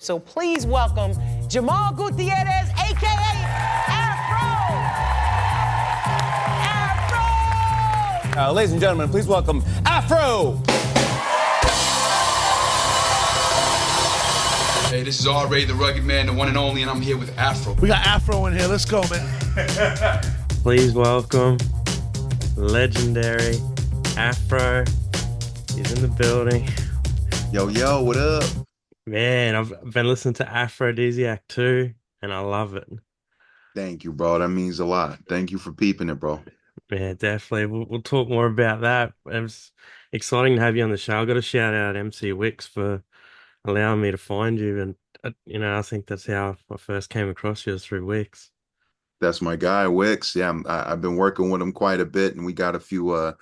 So please welcome Jamal Gutierrez, aka Afro. Afro. Ladies and gentlemen, please welcome Afro. Hey, this is R-Ray, the Rugged Man, the one and only, and I'm here with Afro. We got Afro in here. Let's go, man. Please welcome legendary Afro. He's in the building. Yo, what up? Man, I've been listening to Afrodeezeak too, and I love it. Thank you, bro. That means a lot. Thank you for peeping it, bro. Yeah, definitely. We'll talk more about that. It was exciting to have you on the show. I got to shout out MC Wicks for allowing me to find you, and I think that's how I first came across you, was through Wicks. That's my guy, Wix. Yeah, I've been working with him quite a bit, and we got a few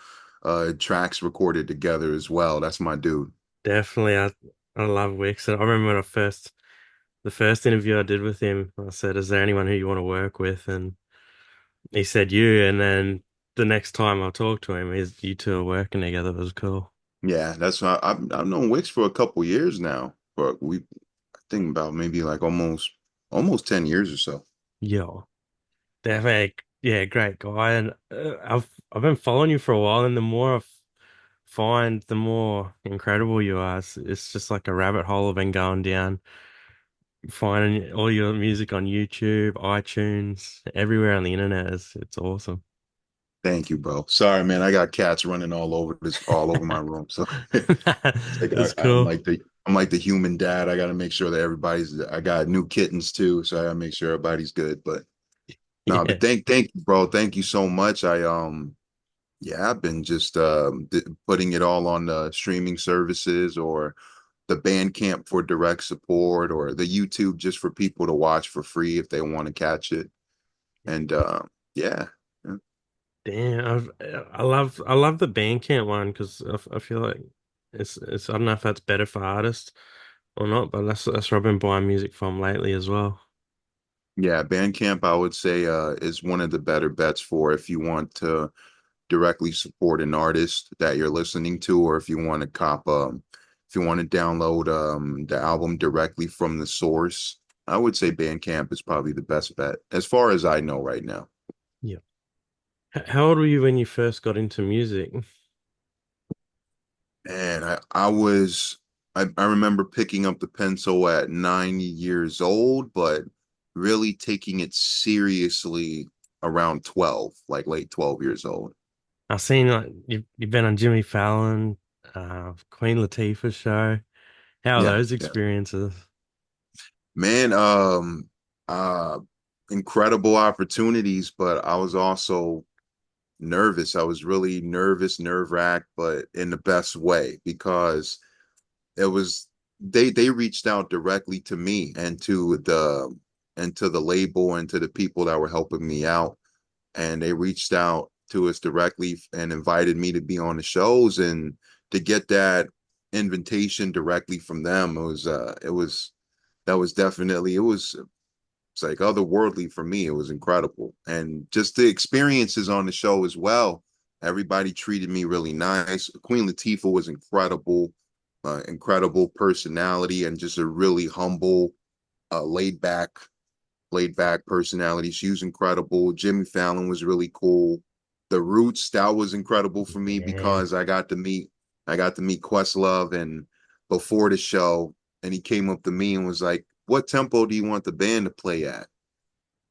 tracks recorded together as well. That's my dude. Definitely, I love Wicks. And I remember when the first interview I did with him, I said, "Is there anyone who you want to work with?" And he said you. And then the next time I talked to him, you two are working together. It was cool. Yeah, that's why I've known Wix for a couple years now. But I think about maybe like almost 10 years or so. Yeah, definitely. Yeah, great guy. And I've been following you for a while, and the more I find, the more incredible you are. It's just like a rabbit hole I've been going down, finding all your music on YouTube, iTunes, everywhere on the internet. It's awesome. Thank you, bro. Sorry, man. I got cats running all over my room. So like That's I'm cool. like the human dad. I got to make sure that I got new kittens too, so I got to make sure everybody's good. But no, Yeah. but thank you, bro. Thank you so much. Yeah, I've been just putting it all on the streaming services or the Bandcamp for direct support or the YouTube just for people to watch for free if they want to catch it. And yeah. Damn, I love the Bandcamp one because I feel like it's I don't know if that's better for artists or not, but that's where I've been buying music from lately as well. Yeah, Bandcamp, I would say, is one of the better bets for if you want to directly support an artist that you're listening to, or if you want to if you want to download the album directly from the source. I would say Bandcamp is probably the best bet, as far as I know right now. Yeah. How old were you when you first got into music? And I remember picking up the pencil at 9 years old, but really taking it seriously around 12, like late 12 years old. I've seen like you've been on Jimmy Fallon, Queen Latifah's show. How are Yeah, those yeah. experiences? Man, uh, incredible opportunities, but I was also nervous. I was really nervous, nerve-wracked, but in the best way because it was they reached out directly to me and to the label and to the people that were helping me out. And they reached out to us directly and invited me to be on the shows and to get that invitation directly from them. It was that was definitely it's like otherworldly for me. It was incredible. And just the experiences on the show as well. Everybody treated me really nice. Queen Latifah was incredible, incredible personality and just a really humble, laid back personality. She was incredible. Jimmy Fallon was really cool. The Roots, that was incredible for me Yeah, because I got to meet Questlove and before the show, and he came up to me and was like, "What tempo do you want the band to play at?"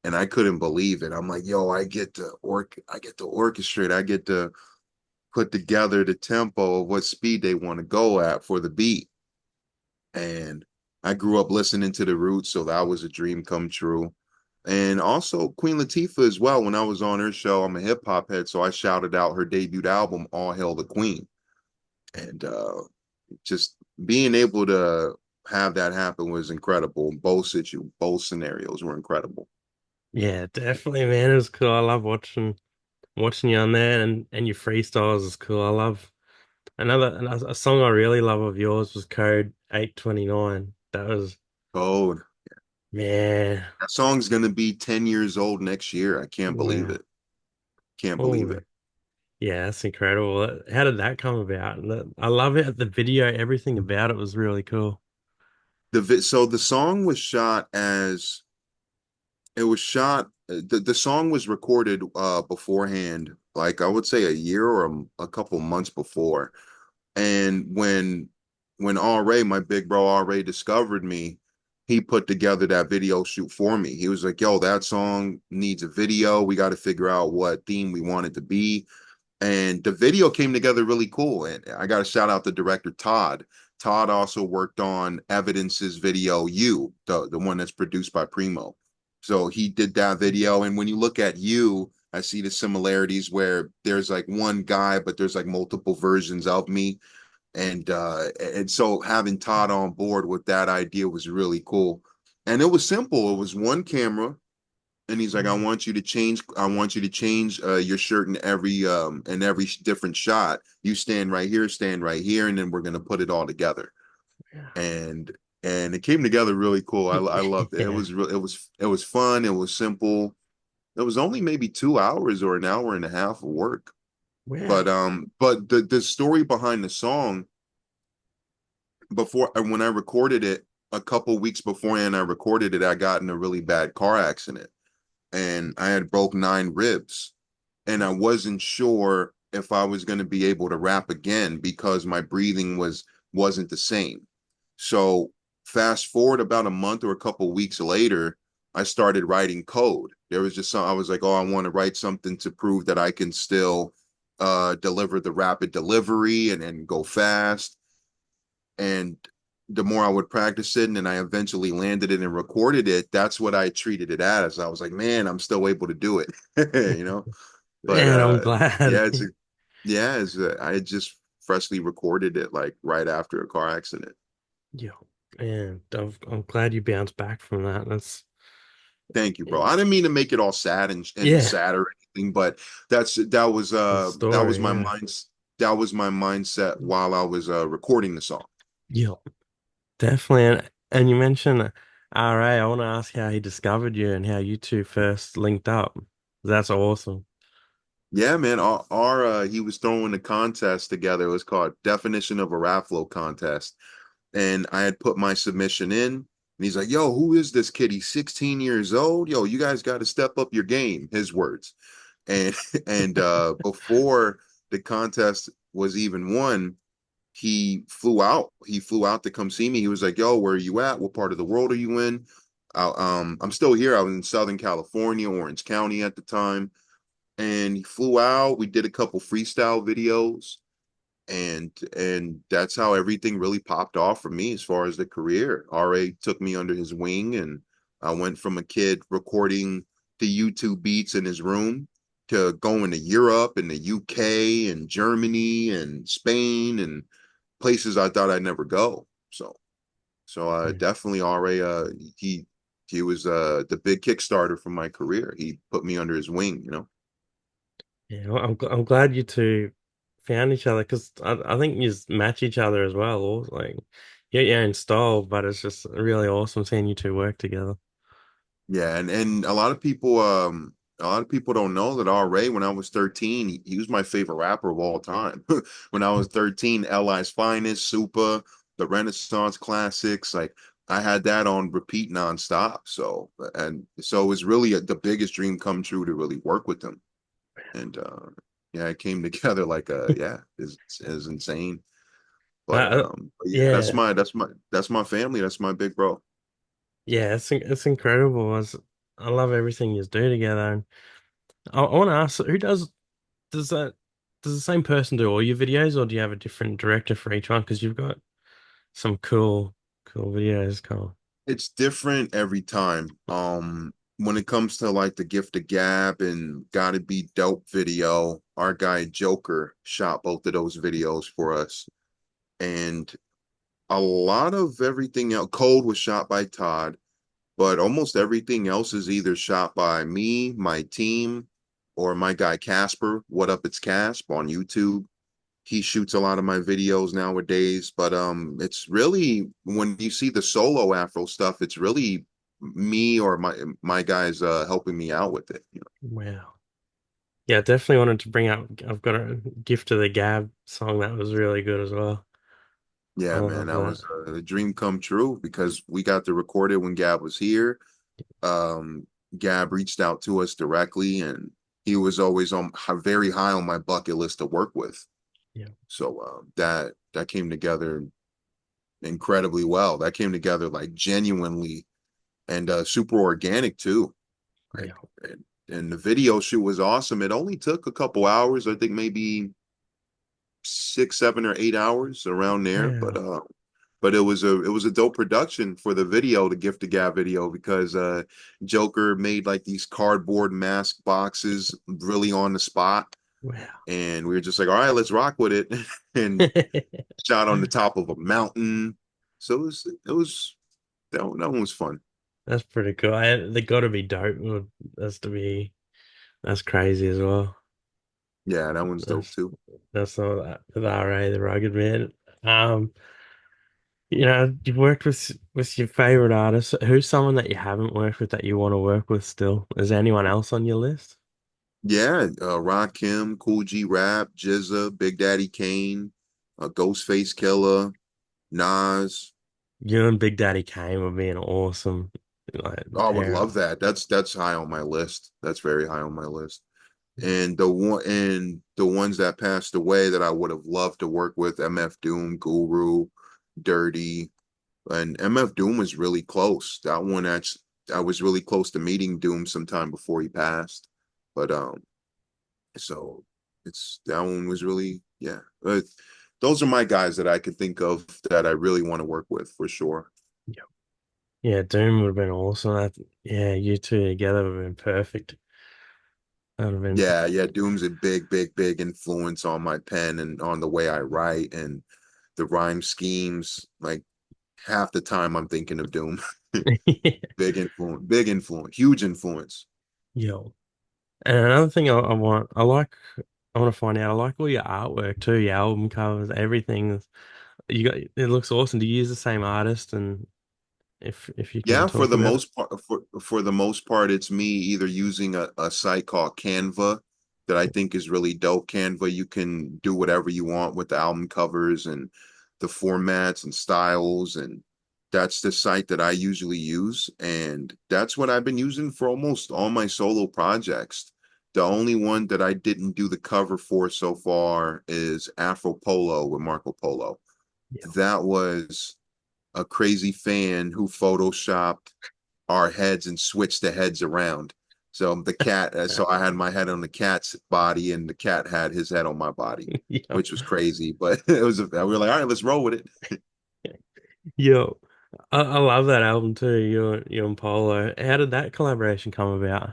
And I couldn't believe it. I'm like, "Yo, I get to orchestrate. I get to put together the tempo of what speed they want to go at for the beat." And I grew up listening to the Roots, so that was a dream come true. And also Queen Latifah as well. When I was on her show, I'm a hip hop head, so I shouted out her debut album, "All Hail the Queen." And just being able to have that happen was incredible. Both scenarios were incredible. yeah, definitely, man. It was cool. I love watching you on there, and your freestyles is cool. I love a song I really love of yours was Code 829. That was, Code. man. That song's gonna be 10 years old next year. I can't believe Wow. it. Can't believe Holy. it. Yeah, that's incredible. How did that come about? I love it. The video, everything about it was really cool. So the song was shot as it was shot. The song was recorded beforehand, like I would say a year or a couple months before. And when RA, my big bro RA discovered me, he put together that video shoot for me. He was like, "Yo, that song needs a video. We got to figure out what theme we want it to be." And the video came together really cool. And I got to shout out the director Todd. Todd also worked on Evidence's video "You," the one that's produced by Primo. So he did that video. And when you look at "You," I see the similarities where there's like one guy, but there's like multiple versions of me. And so having Todd on board with that idea was really cool. And it was simple. It was one camera, and he's like, I want you to change your shirt in every different shot. You stand right here, and then we're gonna put it all together. Yeah. And and it came together really cool. I loved it. Yeah. It was fun. It was simple. It was only maybe 2 hours or an hour and a half of work. Wow. But the story behind the song before when I recorded it a couple weeks beforehand, I recorded it. I got in a really bad car accident and I had broke 9 ribs, and I wasn't sure if I was going to be able to rap again because my breathing wasn't the same. So fast forward about a month or a couple weeks later, I started writing code. There was just some I was like, oh, I want to write something to prove that I can still deliver the rapid delivery and go fast. And the more I would practice it, and then I eventually landed it and recorded it, that's what I treated it as. I was like, man, I'm still able to do it, you know. But Man, I'm glad. yeah, I had just freshly recorded it like right after a car accident. Yeah. And I'm glad you bounced back from that. That's Thank you, bro. I didn't mean to make it all sad and yeah, sad or anything, but the that was story, my yeah. mind that was my mindset while I was recording the song. Yeah, definitely. And you mentioned RA. I want to ask how he discovered you and how you two first linked up. That's awesome. Yeah, man. He was throwing a contest together. It was called Definition of a Rap Flow Contest. And I had put my submission in, and he's like, "Yo, who is this kid? He's 16 years old. Yo, you guys got to step up your game." His words. And before the contest was even won, he flew out. He flew out to come see me. He was like, "Yo, where are you at? What part of the world are you in?" I'm still here. I was in Southern California, Orange County at the time, and he flew out. We did a couple freestyle videos, and that's how everything really popped off for me as far as the career. RA took me under his wing, and I went from a kid recording the YouTube beats in his room to going to Europe and the UK and Germany and Spain and places I thought I'd never go. So Yeah, definitely RA he was the big Kickstarter for my career. He put me under his wing, you know. yeah. Well, I'm glad you two found each other because I think you just match each other as well. Or like, you get your own style, but it's just really awesome seeing you two work together. Yeah, and a lot of people don't know that RA when I was 13, he was my favorite rapper of all time. When I was 13, LI's Finest, Super, the Renaissance classics, like I had that on repeat nonstop. So it was really the biggest dream come true to really work with him. And yeah, it came together like yeah, is insane. Uh, But yeah, yeah, that's my family. That's my big bro. yeah. It's incredible. I love everything you do together. And I want to ask, who does that does the same person do all your videos, or do you have a different director for each one? Because you've got some cool videos, Carl. It's different every time. When it comes to like the Gift of Gab and Gotta Be Dope video, our guy Joker shot both of those videos for us. And a lot of everything else, Code was shot by Todd, but almost everything else is either shot by me, my team, or my guy Casper. What up, it's Casp on YouTube. He shoots a lot of my videos nowadays, but it's really when you see the solo Afro stuff, it's really me or my guys helping me out with it, you know. Wow. Yeah, definitely wanted to bring up. I've got a gift to the Gab song that was really good as well. I Yeah, man, love that that. was a dream come true because we got to record it when Gab was here. Um, Gab reached out to us directly, and he was always on very high on my bucket list to work with. Yeah, So that came together incredibly well. That came together like genuinely and super organic too. Like, yeah, and the video shoot was awesome. It only took a couple hours, I think maybe 6, 7 or 8 hours around there. yeah. But it was a dope production for the video, the Gift of Gab video, because Joker made like these cardboard mask boxes really on the spot. Wow. And we were just like, all right, let's rock with it. And shot on the top of a mountain. So it was that one was fun. That's pretty cool. They got to be dope. That's to be that's crazy as well. Yeah, that one's dope That's too. that's all that the RA, the rugged man. Um, you've worked with your favorite artists. Who's someone that you haven't worked with that you want to work with still? Is there anyone else on your list? Yeah, Rakim, Cool G Rap, Jizza, Big Daddy Kane, Ghostface Killer, Nas. You and Big Daddy Kane would be an awesome like Oh, I would pair love up. that. That's high on my list. That's very high on my list. And the ones that passed away that I would have loved to work with, MF Doom, Guru, Dirty, and MF Doom was really close. That one actually, I was really close to meeting Doom sometime before he passed. But so it's that one was really yeah. But those are my guys that I could think of that I really want to work with for sure. Yeah, yeah, Doom would have been awesome. Yeah, you two together would have been perfect. That would have been Yeah, yeah, Doom's a big, big, big influence on my pen and on the way I write and the rhyme schemes. Like half the time I'm thinking of Doom. Big influence, huge influence. Yo. And another thing I want to find out, I like all your artwork too, your album covers, everything. You got it looks awesome. Do you use the same artist? And if you can Yeah, for talk the about it. most part, for the most part, it's me either using a site called Canva that I think is really dope. Canva, you can do whatever you want with the album covers and the formats and styles, and that's the site that I usually use, and that's what I've been using for almost all my solo projects. The only one that I didn't do the cover for so far is Afro Polo with Marco Polo. Yeah. That was a crazy fan who photoshopped our heads and switched the heads around. So the cat, so I had my head on the cat's body, and the cat had his head on my body, Yo. which was crazy. But it was, we were like, all right, let's roll with it. Yo. I love that album too, you and Polo. How did that collaboration come about?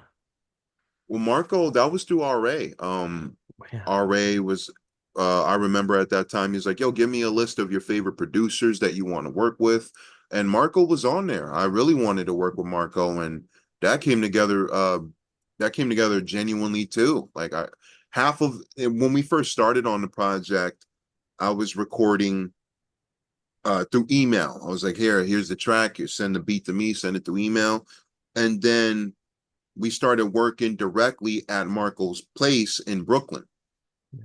Well, Marco, that was through RA. Wow. RA was, I remember at that time, he's like, yo, give me a list of your favorite producers that you want to work with. And Marco was on there. I really wanted to work with Marco, and that came together, that came together genuinely too. Like half of when we first started on the project, I was recording through email. I was like, here's the track, you send the beat to me, send it through email. And then we started working directly at Marco's place in Brooklyn,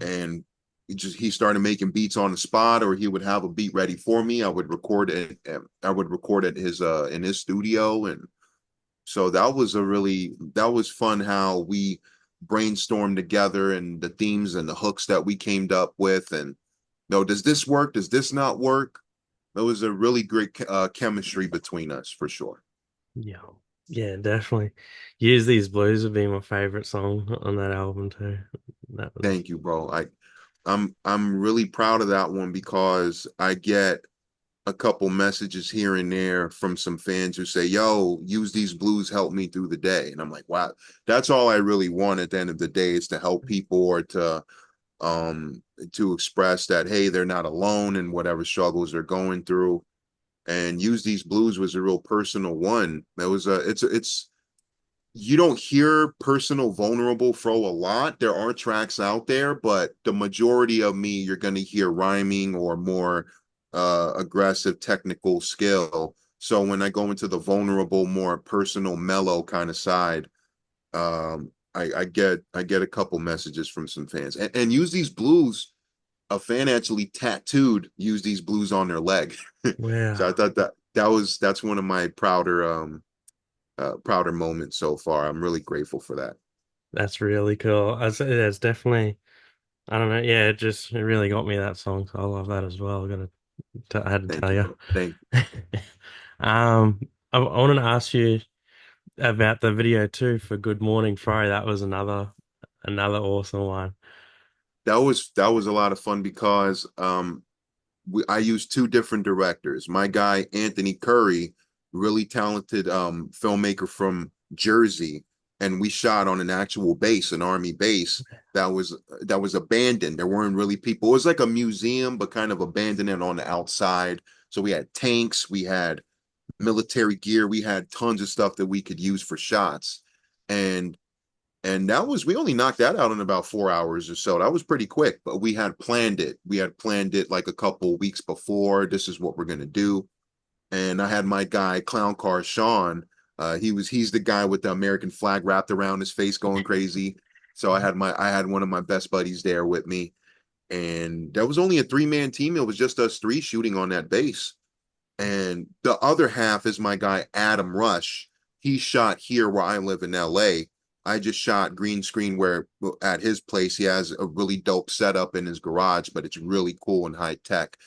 and he started making beats on the spot, or he would have a beat ready for me. I would record it. I would record it his in his studio, and so that was fun how we brainstormed together and the themes and the hooks that we came up with, and does this work? Does this not work? It was a really great chemistry between us for sure. Yeah. Yeah, definitely. Use These Blues would be my favorite song on that album too. That was Thank you, bro. I'm really proud of that one because I get a couple messages here and there from some fans who say, "Yo, Use These Blues help me through the day," and I'm like, "Wow, that's all I really want at the end of the day is to help people or to express that hey, they're not alone in whatever struggles they're going through." And Use These Blues was a real personal one. That was it's you don't hear personal vulnerable Fro a lot. There are tracks out there, but the majority of me you're going to hear rhyming or more aggressive technical skill. So when I go into the vulnerable, more personal, mellow kind of side, I get a couple messages from some fans, and Use These Blues a fan actually tattooed "Use These Blues" on their leg. So I Wow, thought that's one of my prouder moments so far. I'm really grateful for that. that's really cool. I say that's definitely. I don't know. Yeah, it really got me that song. So I love that as well. I had to Thank tell you, you. bro. Thank Um, I wanted to ask you about the video too for Good Morning Fro. That was another awesome one. that was a lot of fun because I used two different directors. My guy Anthony Curry, really talented filmmaker from Jersey, and we shot on an actual base, an army base that was abandoned. There weren't really people. It was like a museum, but kind of abandoned and on the outside. So we had tanks, we had military gear, we had tons of stuff that we could use for shots, and that was we only knocked that out in about 4 hours or so. That was pretty quick, but we had planned it. We had planned it like a couple of weeks before. This is what we're gonna do. And I had my guy Clown Car Sean. He's the guy with the American flag wrapped around his face going crazy. So I had one of my best buddies there with me. And that was only a three-man team. It was just us three shooting on that base. And the other half is my guy Adam Rush. He shot here where I live in LA. I just shot green screen where at his place he has a really dope setup in his garage, but it's really cool and high tech.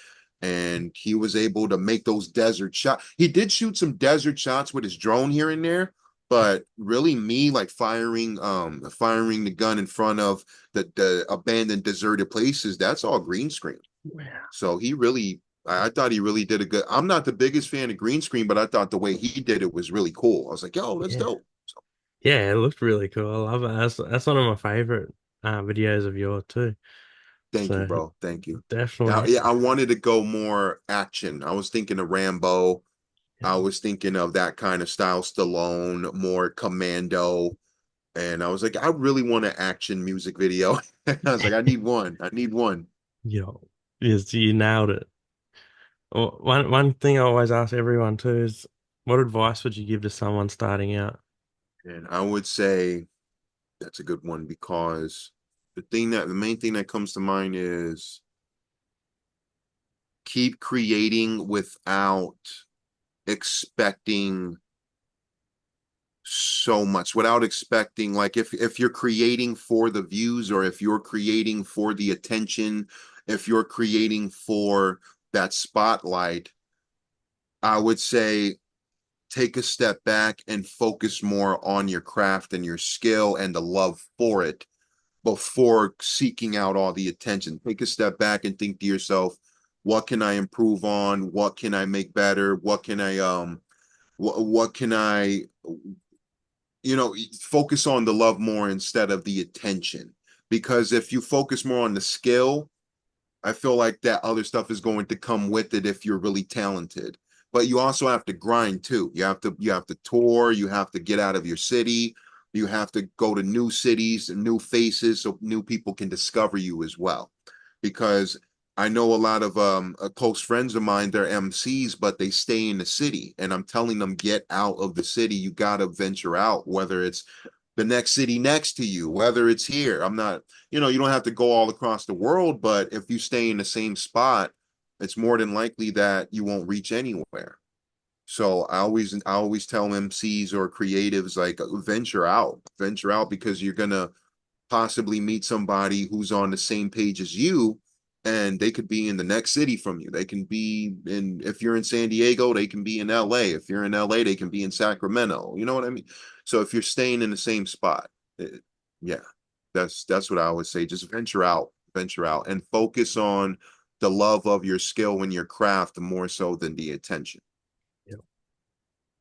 And he was able to make those desert shots. He did shoot some desert shots with his drone here and there, but really me like firing the gun in front of the abandoned deserted places, that's all green screen. Wow. So I thought he really did a good. I'm not the biggest fan of green screen, but I thought the way he did it was really cool. I was like, yo, that's Yeah. dope. So, Yeah, it looked really cool. I love it. That's one of my favorite videos of yours too. thank you, So bro. Thank you. Now, definitely, yeah, I wanted to go more action. I was thinking of Rambo. I was thinking of that kind of style, Stallone, more Commando. And I was like, I really want an action music video. I was like, I need one. I need one. yo, yes, you nailed it. One thing I always ask everyone too is, what advice would you give to someone starting out? And I would say that's a good one because the main thing that comes to mind is keep creating without expecting so much, without expecting, like, if you're creating for the views, or if you're creating for the attention, if you're creating for that spotlight, I would say take a step back and focus more on your craft and your skill and the love for it before seeking out all the attention. Take a step back and think to yourself, what can I improve on? What can I make better? What can I, focus on the love more instead of the attention. Because if you focus more on the skill, I feel like that other stuff is going to come with it if you're really talented. But you also have to grind too. You have to tour, you have to get out of your city, you have to go to new cities and new faces so new people can discover you as well. Because I know a lot of close friends of mine, they're MCs, but they stay in the city. And I'm telling them, get out of the city. You gotta venture out, whether it's the next city next to you, whether it's here. I'm not, you don't have to go all across the world, but if you stay in the same spot, it's more than likely that you won't reach anywhere. So I always tell MCs or creatives, like, venture out, because you're gonna possibly meet somebody who's on the same page as you, and they could be in the next city from you. They can be in, if you're in San Diego, they can be in LA. If you're in LA, they can be in Sacramento. You know what I mean? So if you're staying in the same spot, yeah, that's what I always say. Just venture out, and focus on the love of your skill and your craft more so than the attention. Yeah,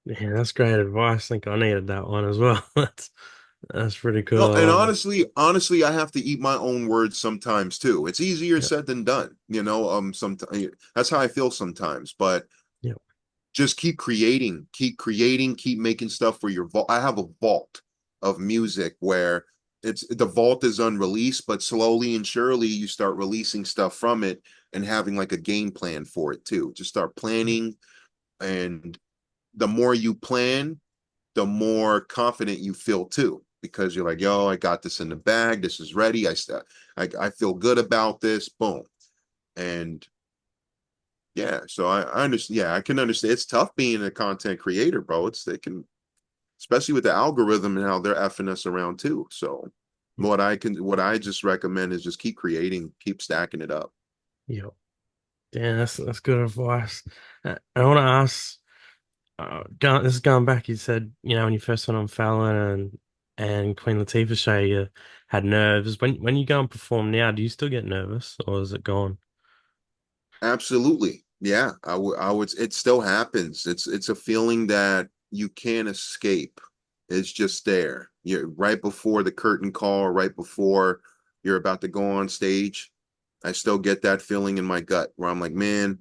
yeah, that's great advice. I think I needed that one as well. That's pretty cool. No, I and love it. honestly, I have to eat my own words sometimes too. It's easier Yeah, said than done, sometimes that's how I feel sometimes. But yeah, just keep making stuff for your vault. I have a vault of music where the vault is unreleased, but slowly and surely you start releasing stuff from it and having like a game plan for it too. Just start yeah, planning, and the more you plan, the more confident you feel too, because you're like, yo, I got this in the bag. This is ready. I feel good about this. Boom. And yeah, so I understand. Yeah, I can understand. It's tough being a content creator, bro. They can, especially with the algorithm and how they're effing us around too. So what I just recommend is just keep creating, keep stacking it up. Yep. Yeah, that's good advice. I want to ask. This is going back. You said, when you first went on Fallon and Queen Latifah's show, you had nerves. When you go and perform now, do you still get nervous, or is it gone? Absolutely. Yeah, I would it still happens. It's a feeling that you can't escape. It's just there. You're right before the curtain call, right before you're about to go on stage. I still get that feeling in my gut where I'm like, man,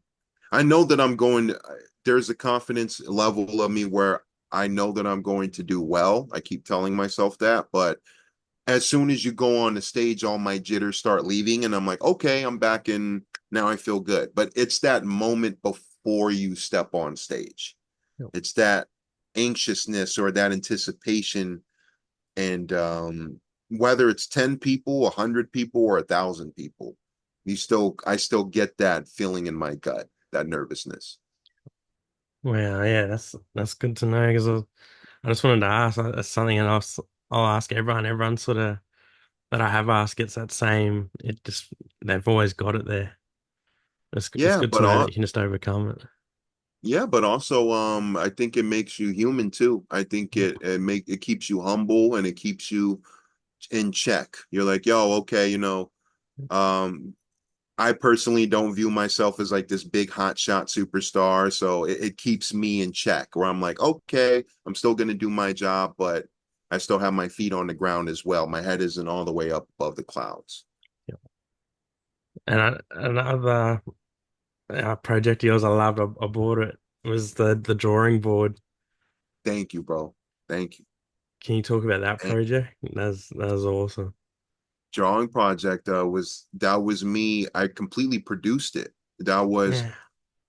I know that there's a confidence level of me where I know that I'm going to do well. I keep telling myself that, but as soon as you go on the stage, all my jitters start leaving, and I'm like, okay, I'm back in. Now I feel good. But it's that moment before you step on stage. Yep. It's that anxiousness or that anticipation, and whether it's 10 people, 100 people, or 1,000 people, I still get that feeling in my gut, that nervousness. Well, yeah, that's good to know because I just wanted to ask. That's something else I'll ask everyone. Everyone sort of that I have asked gets that same. It just they've always got it there. It's Yeah, good to know that you can just overcome it. yeah, but also I think it makes you human too. I think it keeps you humble and it keeps you in check. You're like, yo, okay, um, I personally don't view myself as like this big hotshot superstar, so it keeps me in check. Where I'm like, okay, I'm still gonna do my job, but I still have my feet on the ground as well. My head isn't all the way up above the clouds. Yeah. Another project of yours I loved, I bought it, was the drawing board. Thank you, bro. Thank you. Can you talk about that Thank you. project? That's awesome. Drawing project that was me. I completely produced it. Yeah.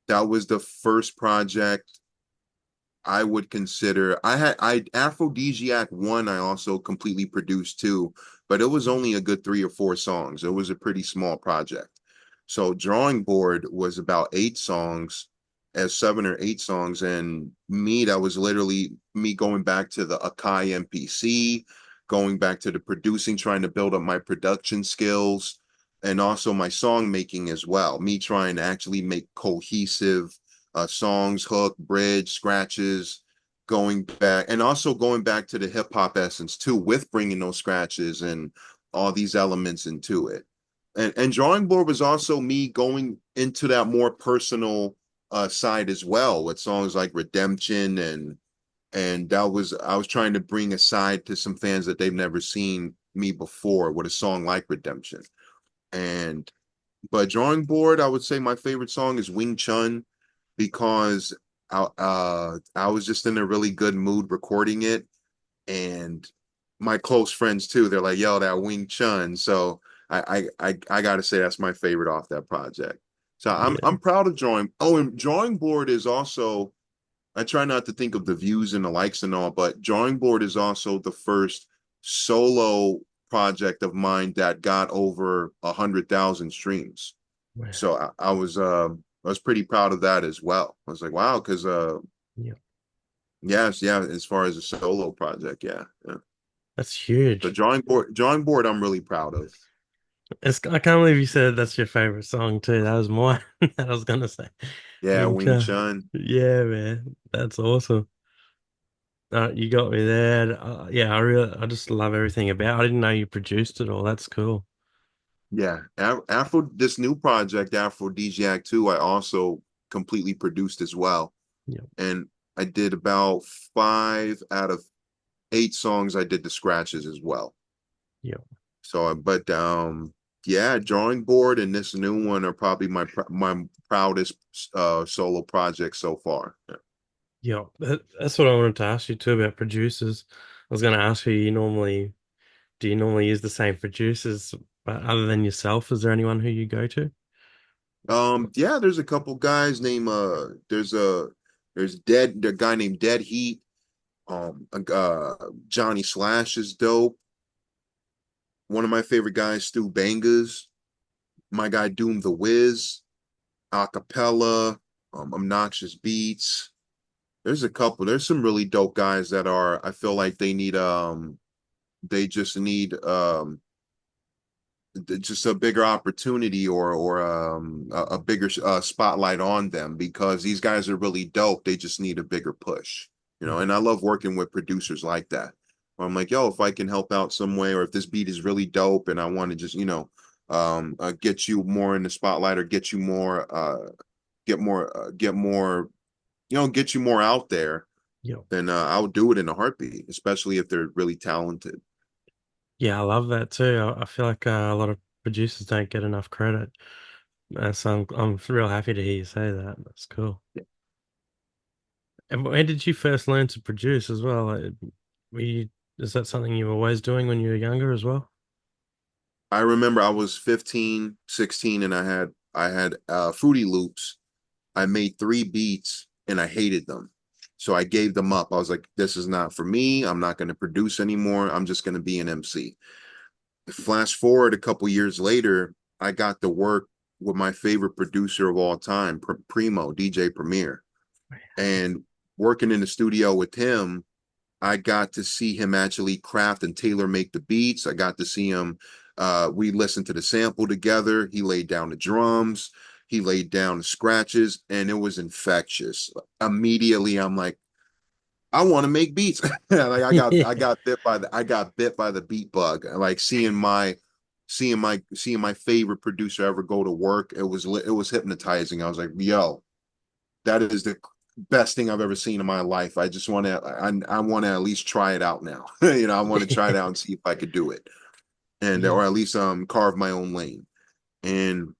That was the first project I would consider. I Afrodeezeak one I also completely produced too, but it was only a good 3 or 4 songs. It was a pretty small project. So Drawing Board was about 8 songs, as 7 or 8 songs, and me, that was literally me going back to the Akai MPC, going back to the producing, trying to build up my production skills and also my song making as well. Me trying to actually make cohesive songs, hook, bridge, scratches, going back and also going back to the hip hop essence too, with bringing those scratches and all these elements into it. And Drawing Board was also me going into that more personal side as well, with songs like Redemption, and that was I was trying to bring a side to some fans that they've never seen me before with a song like Redemption. And but Drawing Board, I would say my favorite song is Wing Chun, because I was just in a really good mood recording it, and my close friends too. They're like, "Yo, that Wing Chun." So I got to say that's my favorite off that project. So Yeah. I'm proud of Drawing. Oh, and Drawing Board is also. I try not to think of the views and the likes and all, but Drawing Board is also the first solo project of mine that got over 100,000 streams. Wow. So I was pretty proud of that as well. I was like, wow, because Yeah. yes, yeah, as far as a solo project, yeah, yeah. That's So huge. Drawing Board, I'm really proud of. I can't believe you said that's your favorite song too. That was mine. I was gonna say Yeah, Wing Wing Chun. Chun. Yeah, man. That's awesome. You got me there. Yeah, I just love everything about it. I didn't know you produced it all. That's cool. Yeah, Afro. This new project, Afrodeezeak 2, I also completely produced as well, Yeah. and I did about 5 out of 8 songs. I did the scratches as well. Yeah. So, but yeah, Drawing Board and this new one are probably my proudest solo project so far. Yeah. Yeah. That's what I wanted to ask you too about producers. I was gonna ask you, do you normally use the same producers, but other than yourself, is there anyone who you go to? Yeah, there's a couple guys named there's the guy named Dead Heat. Johnny Slash is dope. One of my favorite guys, Stu Bangas. my guy Doom the Wiz, Acapella, Obnoxious Beats. There's a couple. There's some really dope guys that are. I feel like they just need just a bigger opportunity or a bigger spotlight on them because these guys are really dope. They just need a bigger push, you know. And I love working with producers like that. Where I'm like, yo, if I can help out some way, or if this beat is really dope, and I want to just get you more in the spotlight or get more, get you more out there, Yeah. then I'll do it in a heartbeat, especially if they're really talented. Yeah, I love that too. I feel like a lot of producers don't get enough credit. So I'm real happy to hear you say that. That's cool. And when did you first learn to produce as well? Like, were you, is that something you were always doing when you were younger as well? I remember I was 15, 16, and I had Fruity Loops. I made 3 beats and I hated them. So I gave them up. I was like, this is not for me. I'm not going to produce anymore. I'm just going to be an MC. Flash forward a couple years later, I got to work with my favorite producer of all time, Primo, DJ Premier. And working in the studio with him, I got to see him actually craft and tailor make the beats. I got to see him. We listened to the sample together. He laid down the drums. He laid down the scratches, and it was infectious. Immediately, I'm like, I want to make beats. Like I got bit by the beat bug. Like seeing my favorite producer ever go to work. It was hypnotizing. I was like, yo, that is the best thing I've ever seen in my life. I want to at least try it out now. I want to try it out and see if I could do it. And Yeah. or at least carve my own lane. And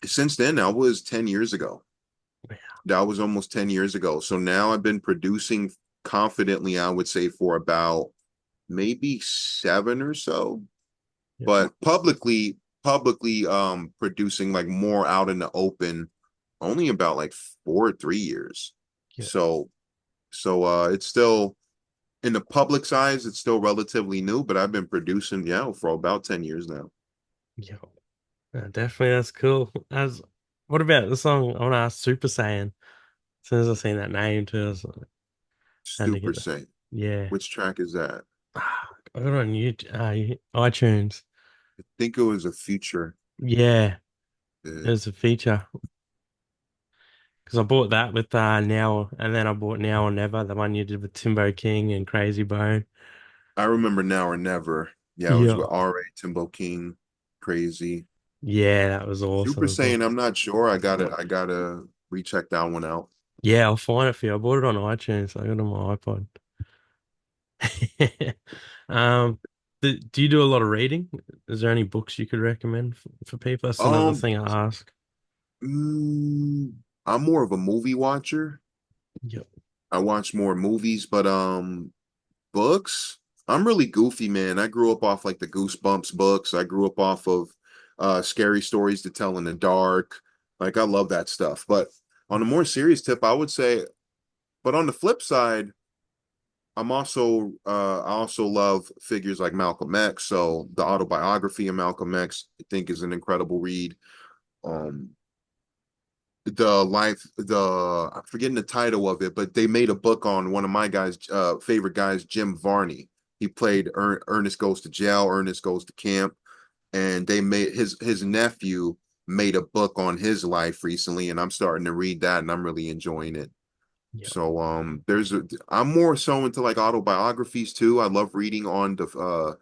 since then, that was 10 years ago. That was almost 10 years ago. So now I've been producing confidently, I would say, for about maybe 7 or so. Yeah. But publicly producing like more out in the open only about like 4 or 3 years. Yeah. So it's still in the public's eyes, it's still relatively new, but I've been producing, yeah, for about 10 years now. Yeah. Definitely, that's cool. As what about the song? I want to ask Super Saiyan. As soon as I seen that name too, I was like, had to Super get that. Saint. Yeah. Which track is that? I got it on YouTube, iTunes. I think it was a Future. Yeah, it uh, was a feature because I bought that with Now, and then I bought Now or Never, the one you did with Timbo King and Crazy Bone. I remember Now or Never. Yeah, it was Yeah, with R.A. Timbo King. Crazy. yeah, that was Super awesome as well. Saiyan, I'm not sure. I gotta recheck that one out. Yeah, I'll find it for you. I bought it on iTunes. I got it on my iPod. Um, do you do a lot of reading? Is there any books you could recommend for people? That's another Um, thing I ask. mm, I'm more of a movie watcher. Yep. I watch more movies, but books. I'm really goofy, man. I grew up off like the Goosebumps books. I grew up off of scary stories to tell in the dark. Like I love that stuff. But on a more serious tip, I would say, but on the flip side, I also love figures like Malcolm X. So the autobiography of Malcolm X, I think, is an incredible read. Um, I'm forgetting the title of it, but they made a book on one of my guys favorite guys, Jim Varney. He played Ernest Goes to Jail, Ernest Goes to Camp, and they made his nephew made a book on his life recently, and I'm starting to read that and I'm really enjoying it. Yep. So I'm more so into like autobiographies too. I love reading on the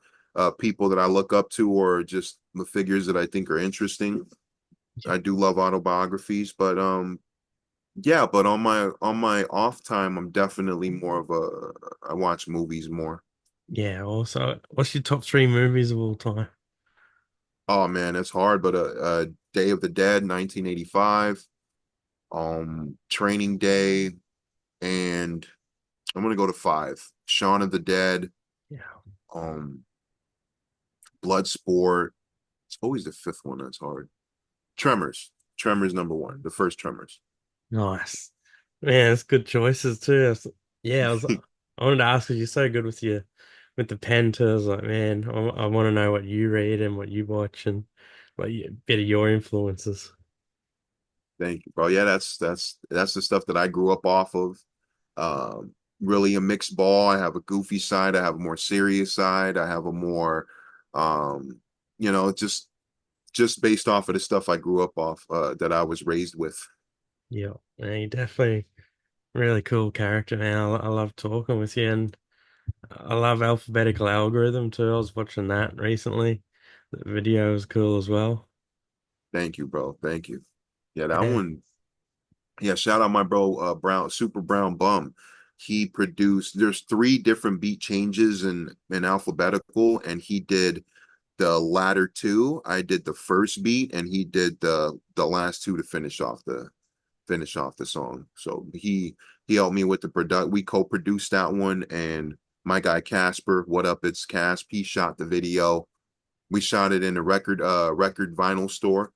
people that I look up to or just the figures that I think are interesting. Yep. I do love autobiographies, but yeah, but on my off time, I'm definitely more of I watch movies more. Yeah. Also, what's your top three movies of all time? Oh man, it's hard, but Day of the Dead, 1985, Training Day, and I'm gonna go to five. Shaun of the Dead, Yeah. um, Bloodsport. It's always the fifth one that's hard. Tremors. Tremors number one. The first Tremors. Nice. Man, it's good choices too. Yeah, I wanted to ask because you're so good with the pen too. I was like, man, I want to know what you read and what you watch and But yeah, bit of your influences. Thank you, bro. Yeah, that's the stuff that I grew up off of. Really a mixed ball. I have a goofy side, I have a more serious side, I have a more um, just based off of the stuff I grew up off that I was raised with. Yeah, and you definitely really cool character, man. I love talking with you, and I love alphabetical algorithm too. I was watching that recently. The video was cool as well. Thank you, bro. Thank you. Yeah, that Yeah, one. Yeah, shout out my bro, Brown, Super Brown Bum. He produced. There's three different beat changes in alphabetical, and he did the latter two. I did the first beat, and he did the last two to finish off the song. So he helped me with the product. We co-produced that one, and my guy Casper, what up? It's Casp. He shot the video. We shot it in a record vinyl store.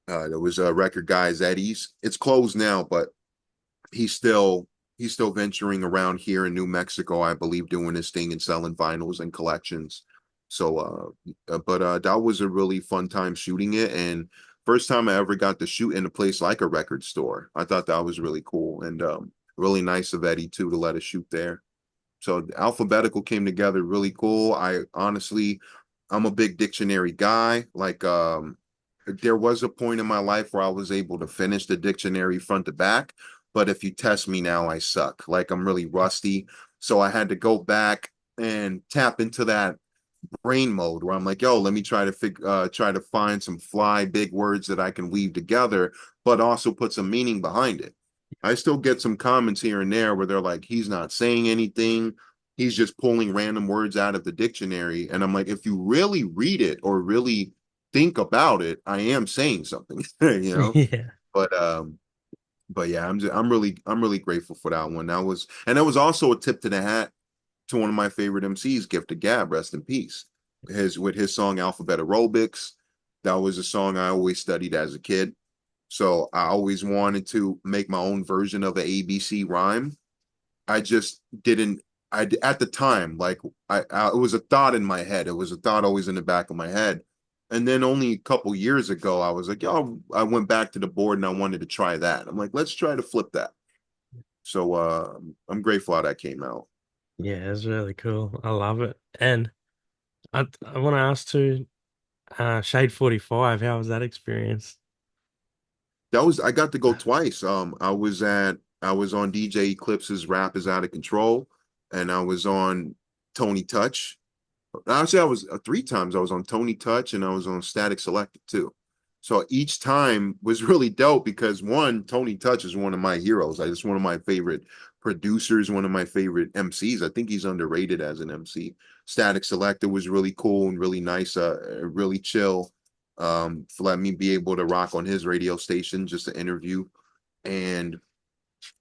There was a record guys Eddie's. It's closed now, but he's still he's still venturing around here in New Mexico, I believe, doing his thing and selling vinyls and collections. So but that was a really fun time shooting it, and first time I ever got to shoot in a place like a record store. I thought that was really cool, and really nice of Eddie too to let us shoot there. So alphabetical came together really cool. I honestly, I'm a big dictionary guy. Like there was a point in my life where I was able to finish the dictionary front to back, but if you test me now, I suck. Like I'm really rusty. So I had to go back and tap into that brain mode where I'm like, yo, let me try to find some fly big words that I can weave together, but also put some meaning behind it. I still get some comments here and there where they're like, he's not saying anything. He's just pulling random words out of the dictionary. And I'm like, if you really read it or really think about it, I am saying something, you know? yeah, But but yeah, I'm really grateful for that one. That was also a tip to the hat to one of my favorite MCs, Gift of Gab, rest in peace. His song Alphabet Aerobics. That was a song I always studied as a kid. So I always wanted to make my own version of an ABC rhyme. I just didn't. I at the time, like it was a thought in my head. It was a thought always in the back of my head. And then only a couple years ago, I was like, yo, I went back to the board and I wanted to try that. I'm like, let's try to flip that. So I'm grateful how that came out. yeah, it's really cool. I love it. And I want to ask too, Shade 45, how was that experience? That was I got to go twice. I was on DJ Eclipse's Rap is Out of Control, and I was on Tony Touch. Actually, I was three times. I was on Tony Touch and I was on Static Selected too. So each time was really dope because one, Tony Touch is one of my heroes. I just one of my favorite producers, one of my favorite MCs. I think he's underrated as an MC. Static Selected was really cool and really nice, really chill. For letting me be able to rock on his radio station just to interview. And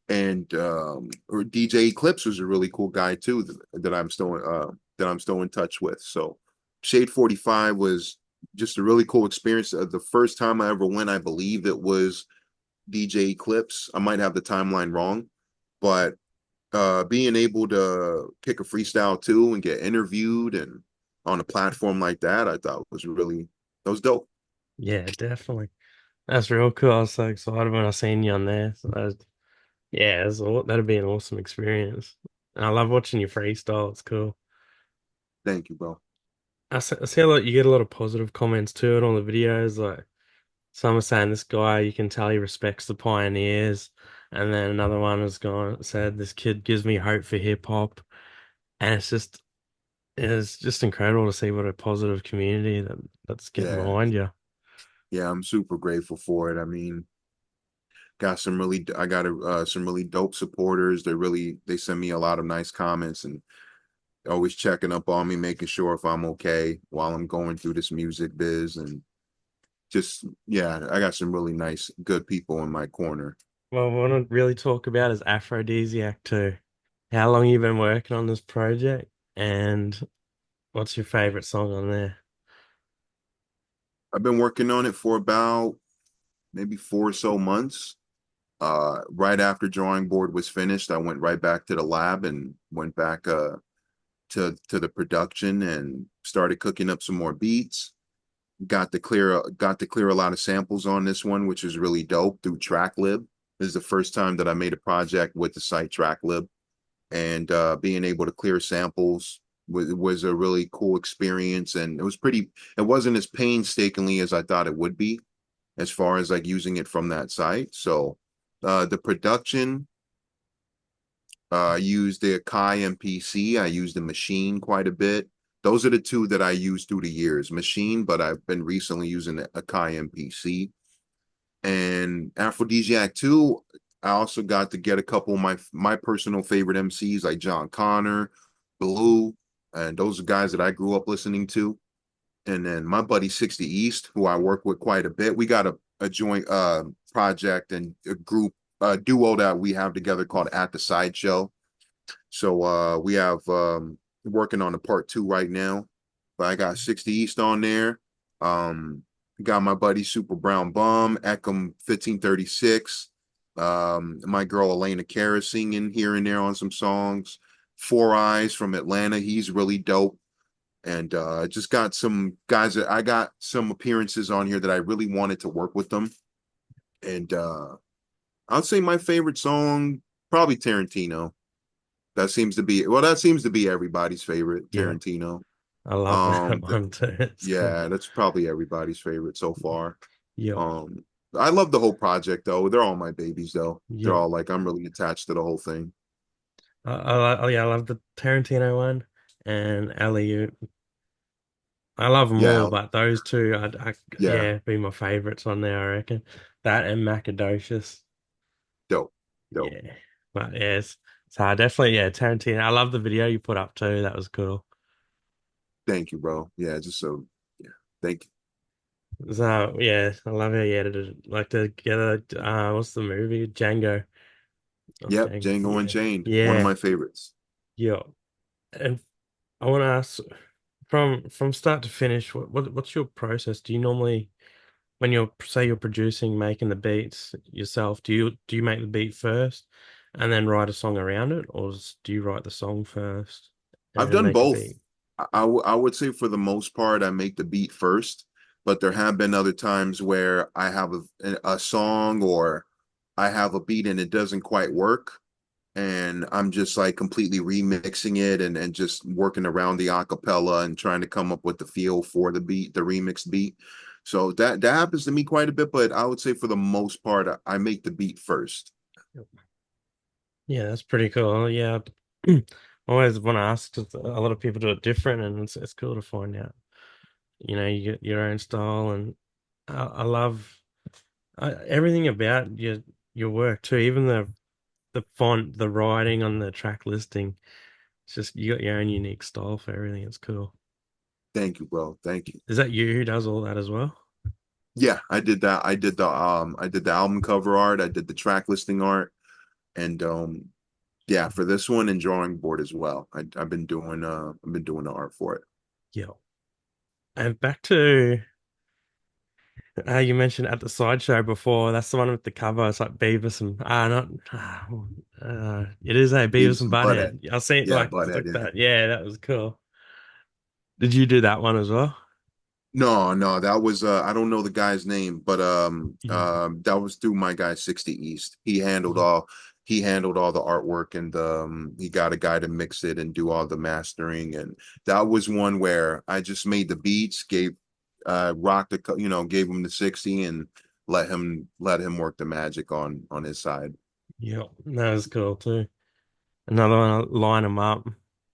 or DJ Eclipse was a really cool guy too that I'm still in touch with. So Shade 45 was just a really cool experience. The first time I ever went, I believe it was DJ Eclipse. I might have the timeline wrong, but being able to kick a freestyle too and get interviewed and on a platform like that, I thought that was dope. Yeah, definitely. That's real cool. I was so excited when I seen you on there. So yeah, that'd be an awesome experience. And I love watching you freestyle. It's cool. Thank you, bro. I see a lot. You get a lot of positive comments too on the videos. Like some are saying this guy, you can tell he respects the pioneers, and then another one has gone said this kid gives me hope for hip hop, and it's just incredible to see what a positive community that's getting Yeah. behind you. Yeah, I'm super grateful for it. I mean, I got some really dope supporters. They send me a lot of nice comments and always checking up on me, making sure if I'm okay while I'm going through this music biz. And just yeah, I got some really nice, good people in my corner. Well, what I want to really talk about is Afrodeezeak too. How long you been working on this project, and what's your favorite song on there? I've been working on it for about maybe 4 or so months. Right after drawing board was finished, I went right back to the lab and went back to the production and started cooking up some more beats. got to clear a lot of samples on this one, which is really dope through TrackLib. This is the first time that I made a project with the site TrackLib, and being able to clear samples was a really cool experience, and it wasn't as painstakingly as I thought it would be as far as like using it from that site. So the production, I used the Akai MPC. I used the Machine quite a bit. Those are the two that I used through the years. Machine, but I've been recently using the Akai MPC. And Afrodeezeak 2, I also got to get a couple of my personal favorite MCs like John Connor, Blue, and those are guys that I grew up listening to. And then my buddy 60 East, who I work with quite a bit. We got a joint project and a group duo that we have together called At the Sideshow. So we have working on the part 2 right now. But I got 60 East on there. Got my buddy Super Brown Bum, Eckham 1536. My girl Elena Cara singing here and there on some songs. Four Eyes from Atlanta. He's really dope. And just got some guys that I got some appearances on here that I really wanted to work with them. And I'd say my favorite song, probably Tarantino. That seems to be everybody's favorite, Yeah, Tarantino. I love that one too. It's cool. Yeah, that's probably everybody's favorite so far. Yeah, I love the whole project though. They're all my babies though. They're yeah. all like I'm really attached to the whole thing. Yeah, I love the Tarantino one and Alley. I love them all, Yeah, but those two, yeah, yeah, be my favorites on there. I reckon that and Macadocious. dope, dope. Yeah, but yes, so I definitely, yeah, Tarantino. I love the video you put up too. That was cool. Thank you, bro. Yeah, just so yeah, thank you. So yeah, I love how you edited like together. What's the movie? Django. Oh, Yep, Django. Django Yeah, Unchained, one of yeah, my favorites. yeah. And I want to ask from start to finish, what's your process? Do you normally when you're say you're producing, making the beats yourself, do you make the beat first and then write a song around it, or do you write the song first and I've then done make a both. beat? I would say for the most part, I make the beat first, but there have been other times where I have a song or I have a beat and it doesn't quite work. And I'm just like completely remixing it and just working around the acapella and trying to come up with the feel for the beat, the remixed beat. So that happens to me quite a bit, but I would say for the most part, I make the beat first. Yeah, that's pretty cool. Yeah, I always want to ask 'cause a lot of people do it different, and it's cool to find out. You know, you get your own style, and I love everything about your work too. Even the font, the writing on the track listing. It's just you got your own unique style for everything. It's cool. Thank you, bro. Thank you. Is that you who does all that as well? Yeah, I did that. I did the album cover art, I did the track listing art, and yeah, for this one and drawing board as well. I've been doing the art for it. Yeah. And back to you mentioned at the sideshow before. That's the one with the cover. It's like Beavis and not it is a Beavis Beavis and and Butthead. Butthead. I see it Yeah, like Butthead, yeah. that. Yeah, that was cool. Did you do that one as well? No, no, that was I don't know the guy's name, but Yeah. that was through my guy 60 East. Yeah. He handled all the artwork, and he got a guy to mix it and do all the mastering, and that was one where I just made the beats, gave rocked gave him the 60 and let him work the magic on his side. Yeah. That was cool too. Another one, line them up,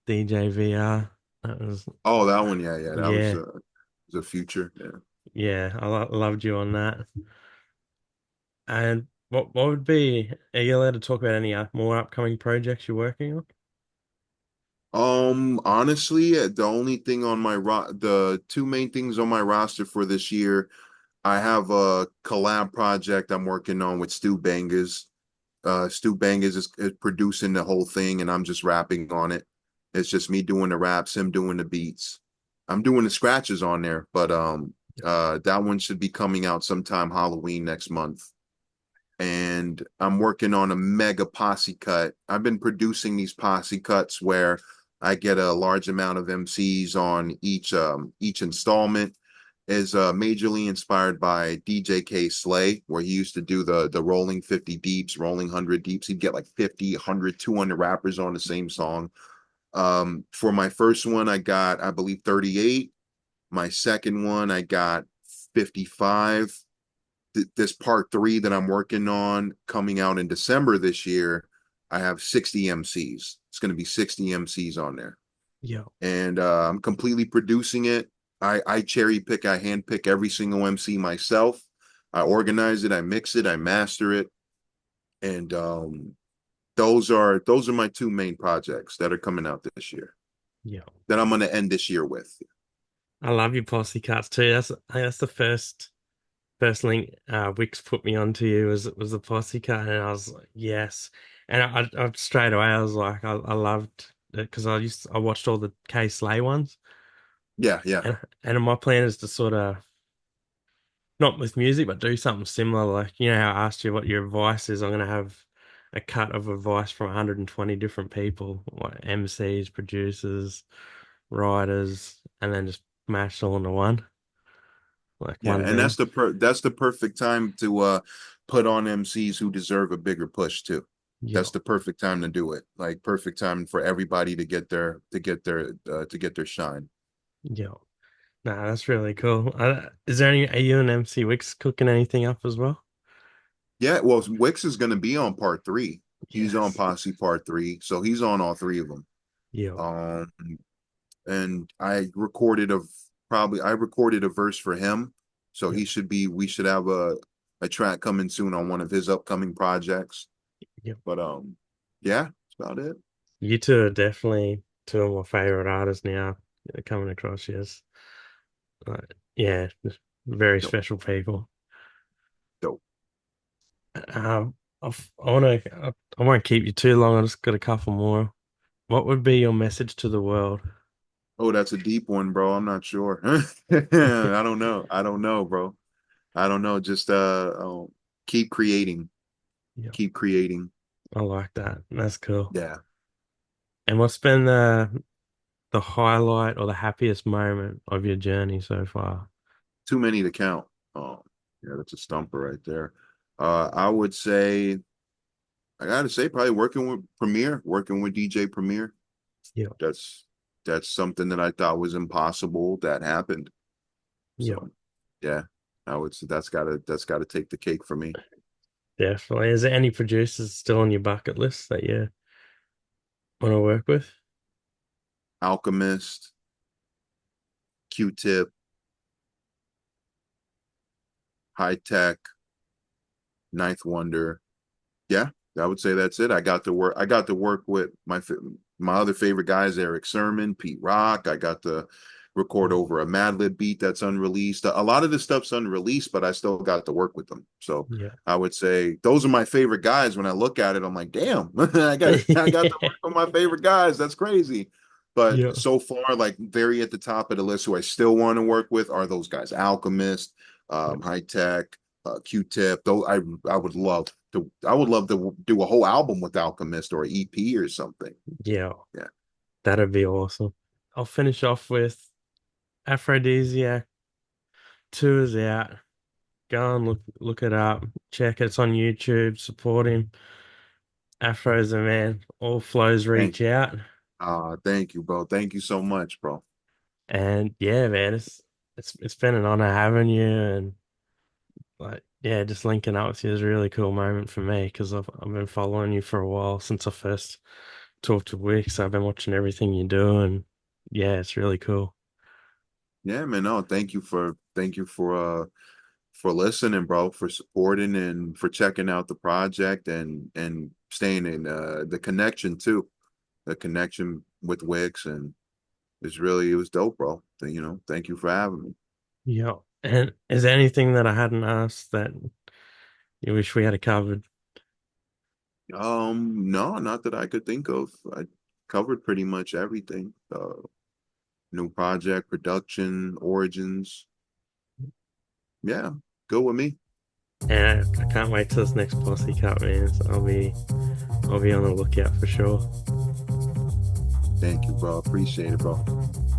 DJ VR. That was Oh, that one, yeah, yeah, that yeah, was a future. Yeah. yeah. I loved you on that. And what would be? Are you allowed to talk about any more upcoming projects you're working on? Honestly, the only thing on the two main things on my roster for this year, I have a collab project I'm working on with Stu Bangers. Stu Bangers is producing the whole thing, and I'm just rapping on it. It's just me doing the raps, him doing the beats. I'm doing the scratches on there, but that one should be coming out sometime Halloween next month. And I'm working on a mega posse cut. I've been producing these posse cuts where I get a large amount of MCs on each installment, is majorly inspired by DJ K Slay, where he used to do the rolling 50 deeps, rolling 100 deeps. He'd get like 50, 100, 200 rappers on the same song. For my first one, I got, I believe, 38. My second one, I got 55. This part 3 that I'm working on coming out in December this year, I have 60 MCs. It's going to be 60 MCs on there. Yeah. And I'm completely producing it. I cherry pick, I hand pick every single MC myself. I organize it, I mix it, I master it. And those are my 2 main projects that are coming out this year. Yeah. That I'm going to end this year with. I love your Posse cuts too. I think that's the first link Wix put me onto you was the Posse cut, and I was like, yes. And I straight away I was like, I loved it because I watched all the K Slay ones. Yeah. And my plan is to sort of, not with music, but do something similar. Like, you know how I asked you what your advice is, I'm gonna have a cut of advice from 120 different people, like MCs, producers, writers, and then just mash it all into one. Like Yeah, one and thing. that's the perfect time to put on MCs who deserve a bigger push too. Yeah. That's the perfect time to do it. Like perfect time for everybody to get their shine. Yeah. Nah, that's really cool. Is there are you and MC Wix cooking anything up as well? Yeah, well, Wix is going to be on part 3. He's on Yes. Posse part 3, so he's on all 3 of them. Yeah. And I recorded a verse for him, so Yeah. we should have a track coming soon on one of his upcoming projects. Yeah. But yeah, that's about it. You two are definitely two of my favorite artists now coming across. Yes. Yeah, just very Dope, special people. dope. I want to. I won't keep you too long. I just got a couple more. What would be your message to the world? Oh, that's a deep one, bro. I'm not sure. I don't know. I don't know, bro. I don't know. Just keep creating. Yeah, Keep creating. I like that. That's cool. Yeah. And what's been the highlight or the happiest moment of your journey so far? Too many to count. Oh, yeah, that's a stumper right there. I would say, I gotta say, probably working with DJ Premier. Yeah, That's something that I thought was impossible that happened. yeah, So yeah, I would say that's gotta take the cake for me. definitely. Is there any producers still on your bucket list that you want to work with? Alchemist, Q-Tip, High Tech, Ninth Wonder. Yeah, I would say that's it. I got to work with my other favorite guys, Eric Sermon, Pete Rock. I got to record over a Madlib beat that's unreleased. A lot of this stuff's unreleased, but I still got to work with them. So Yeah. I would say those are my favorite guys. When I look at it, I'm like, damn, I got to work with my favorite guys. That's crazy. But Yeah. so far, like very at the top of the list, who I still want to work with are those guys: Alchemist, High Tech, Q-Tip. Though I would love to do a whole album with Alchemist or an EP or something. Yeah. Yeah. That'd be awesome. I'll finish off with Afrodeezeak 2 is out. Go and look it up. Check it. It's on YouTube. Support him. Afro's a man. All flows reach out. Thank you, bro. Thank you so much, bro. And yeah, man, it's been an honor having you, and like yeah, just linking up with you is a really cool moment for me because I've been following you for a while since I first talked to Wix. I've been watching everything you do, and yeah, it's really cool. Yeah, man. No, thank you for listening, bro, for supporting and for checking out the project and staying in the connection too. The connection with Wix, and it was dope, bro. Thank you for having me. Yeah. And is there anything that I hadn't asked that you wish we had covered? No, not that I could think of. I covered pretty much everything. New project, production, origins. Yeah, go with me. And I can't wait till this next Posse cut, man. So I'll be on the lookout for sure. Thank you, bro. Appreciate it, bro.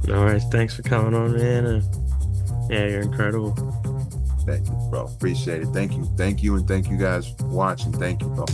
No worries. Thanks for coming on, man. And Yeah, you're incredible. Thank you, bro. Appreciate it. Thank you, and thank you guys for watching. Thank you, bro.